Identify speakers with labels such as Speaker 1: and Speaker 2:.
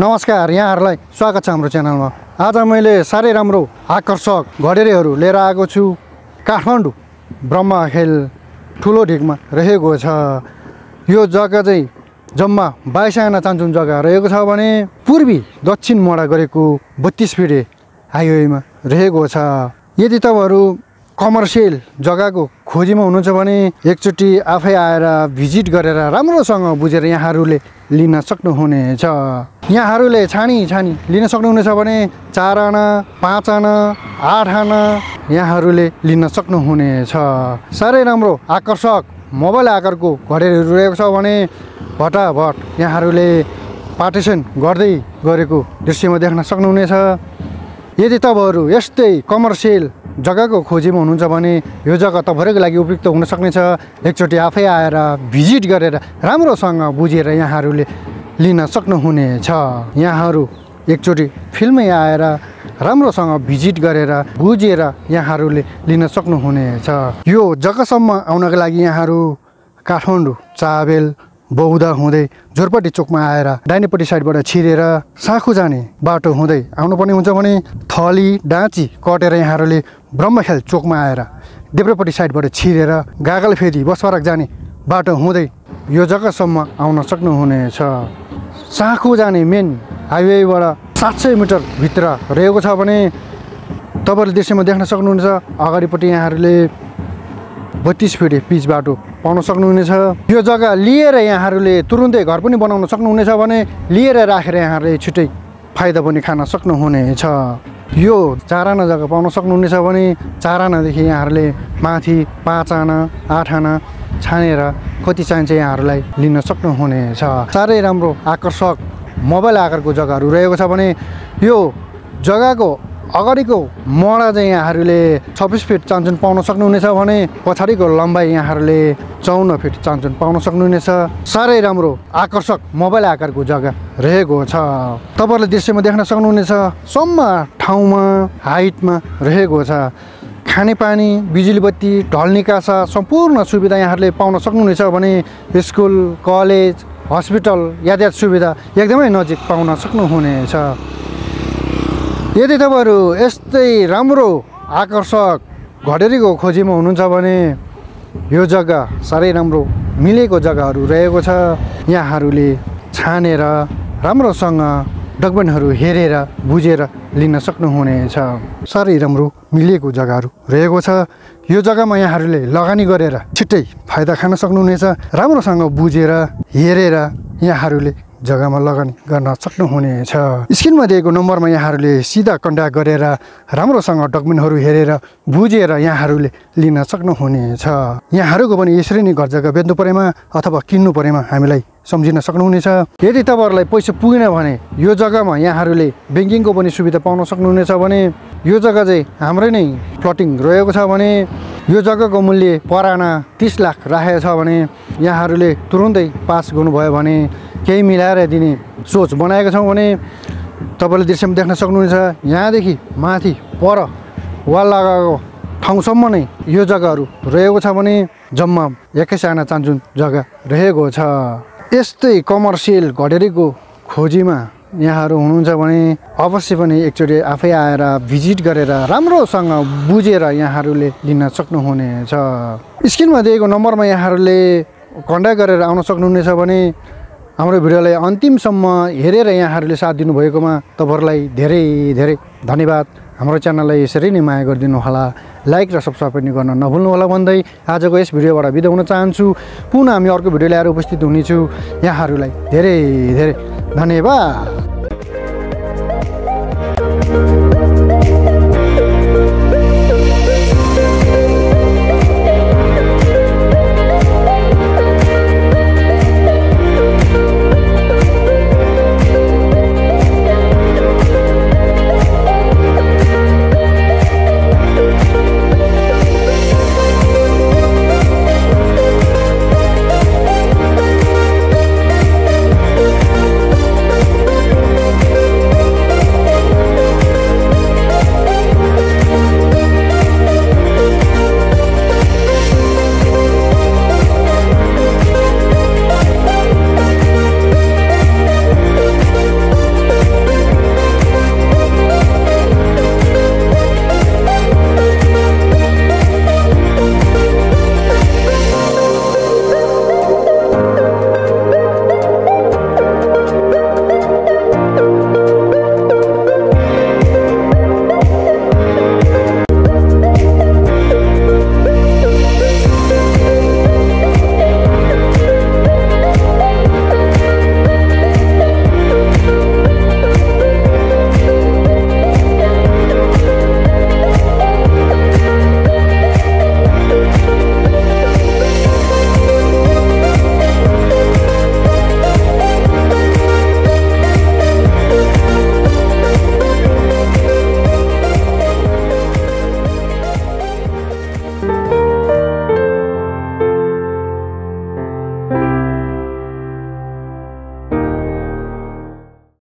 Speaker 1: नमस्कार, यहाँहरूलाई स्वागत छ हाम्रो च्यानलमा। आज मैले साह्रै राम्रो आकर्षक घडेरीहरू लिएर आएको छु। काठमाडौँ ब्रह्मखेल ठुलो ढिकमा रहेको छ। यो जग्गा चाहिँ जम्मा 22 आना चान्चुन जग्गा रहेको छ भने पूर्वी दक्षिण मोडा गरेको 32 फिटे हाइवेमा रहेको छ। यदि तपाईँहरू कमर्सियल जग्गाको खोजीमा हुनुहुन्छ भने एकचोटि आफै आएर भिजिट गरेर राम्रोसँग बुझेर यहाँहरूले लिन सक्नुहुनेछ। यहाँहरूले छानी लिन सक्नुहुनेछ भने 4 आना 5 आना 8 आना यहाँहरूले लिन सक्नुहुनेछ। साह्रै राम्रो आकर्षक मोबाइल आकारको घडेरीहरू रहेको छ भने भटाभट यहाँहरूले पार्टिसन गर्दै गरेको दृश्यमा देख्न सक्नुहुनेछ। यदि तपाईँहरू यस्तै कमर्सियल जग्गाको खोजीमा हुनुहुन्छ भने यो जग्गा तपाईँहरूको लागि उपयुक्त हुन सक्नेछ। एकचोटि आफै आएर भिजिट गरेर राम्रोसँग बुझेर यहाँहरूले लिन सक्नुहुनेछ। यहाँहरू एकचोटि फिल्डमै आएर राम्रोसँग भिजिट गरेर बुझेर यहाँहरूले लिन सक्नुहुनेछ। यो जग्गासम्म आउनको लागि यहाँहरू काठमाडौँ चाबेल बौद्ध हुँदै झोरपट्टी चोकमा आएर दाहिनेपट्टि साइडबाट छिरेर साखु जाने बाटो हुँदै आउनुपर्ने हुन्छ भने थली डाँची कटेर यहाँहरूले ब्रह्मखेल चोकमा आएर देब्रेपट्टि साइडबाट छिरेर गागलफेदी बसपारक जाने बाटो हुँदै यो जग्गासम्म आउन सक्नुहुनेछ। साखु जाने मेन हाइवेबाट 700 मिटर भित्र रहेको छ भने तपाईँहरूले दृश्यमा देख्न सक्नुहुनेछ। अगाडिपट्टि यहाँहरूले 32 फिटे पिच बाटो पाउन सक्नुहुनेछ। यो जग्गा लिएर यहाँहरूले तुरुन्तै घर पनि बनाउन सक्नुहुनेछ भने लिएर राखेर यहाँहरूले छिट्टै फाइदा पनि खान सक्नुहुनेछ। यो 4 आना जग्गा पाउन सक्नुहुनेछ भने 4 आनादेखि यहाँहरूले माथि 5 आना 8 आना छानेर कति चाहिन्छ यहाँहरूलाई लिन सक्नुहुनेछ। साह्रै राम्रो आकर्षक मोबाइल आकारको जग्गाहरू रहेको छ भने यो जग्गाको अगाडिको मोडा चाहिँ यहाँहरूले 26 फिट चान्चुन पाउन सक्नुहुनेछ भने पछाडिको लम्बाइ यहाँहरूले 54 फिट चान्चुन पाउन सक्नुहुनेछ। साह्रै राम्रो आकर्षक मोबाइल आकारको जग्गा रहेको छ। तपाईँहरूले दृश्यमा देख्न सक्नुहुनेछ। सम्म ठाउँमा हाइटमा रहेको छ। खानेपानी बिजुली बत्ती ढल निकासा सम्पूर्ण सुविधा यहाँहरूले पाउन सक्नुहुनेछ भने स्कुल कलेज हस्पिटल यातायात सुविधा एकदमै नजिक पाउन सक्नुहुनेछ। यदि तपाईँहरू यस्तै राम्रो आकर्षक घडेरीको खोजीमा हुनुहुन्छ भने यो जग्गा साह्रै राम्रो मिलेको जग्गाहरू रहेको छ। यहाँहरूले छानेर राम्रोसँग डकुमेन्टहरू हेरेर बुझेर लिन सक्नुहुनेछ। साह्रै राम्रो मिलेको जग्गाहरू रहेको छ। यो जग्गामा यहाँहरूले लगानी गरेर छिट्टै फाइदा खान सक्नुहुनेछ। राम्रोसँग बुझेर हेरेर यहाँहरूले जग्गामा लगानी गर्न सक्नुहुनेछ। स्क्रिनमा दिएको नम्बरमा यहाँहरूले सिधा कन्ट्याक्ट गरेर राम्रोसँग डकुमेन्टहरू हेरेर बुझेर यहाँहरूले लिन सक्नुहुनेछ। यहाँहरूको पनि यसरी नै घर जग्गा बेच्नु परेमा अथवा किन्नु परेमा हामीलाई सम्झिन सक्नुहुनेछ। यदि तपाईँहरूलाई पैसा पुगेन भने यो जग्गामा यहाँहरूले ब्याङ्किङको पनि सुविधा पाउन सक्नुहुनेछ भने यो जग्गा चाहिँ हाम्रै नै प्लटिङ रहेको छ भने यो जग्गाको मूल्य पर आना 30 लाख राखेको छ भने यहाँहरूले तुरुन्तै पास गर्नुभयो भने केही मिलाएर दिने सोच बनाएको छौँ भने तपाईँले दृश्यमा देख्न सक्नुहुनेछ। यहाँदेखि माथि पर वाल लगाएको ठाउँसम्म नै यो जग्गाहरू रहेको छ भने जम्मा 21 आना चान्चुन जग्गा रहेको छ। यस्तै कमर्सियल घडेरीको खोजीमा यहाँहरू हुनुहुन्छ भने अवश्य पनि एकचोटि आफै आएर भिजिट गरेर राम्रोसँग बुझेर यहाँहरूले लिन सक्नुहुनेछ। स्क्रिनमा दिएको नम्बरमा यहाँहरूले कन्ट्याक्ट गरेर आउन सक्नुहुनेछ भने हाम्रो भिडियोलाई अन्तिमसम्म हेरेर यहाँहरूले साथ दिनुभएकोमा तपाईँहरूलाई धेरै धेरै धन्यवाद। हाम्रो च्यानललाई यसरी नै माया गरिदिनु होला। लाइक र सब्सक्राइब पनि गर्न नभुल्नु होला भन्दै आजको यस भिडियोबाट बिदा हुन चाहन्छु। पुनः हामी अर्को भिडियो ल्याएर उपस्थित हुनेछु। यहाँहरूलाई धेरै धेरै धन्यवाद।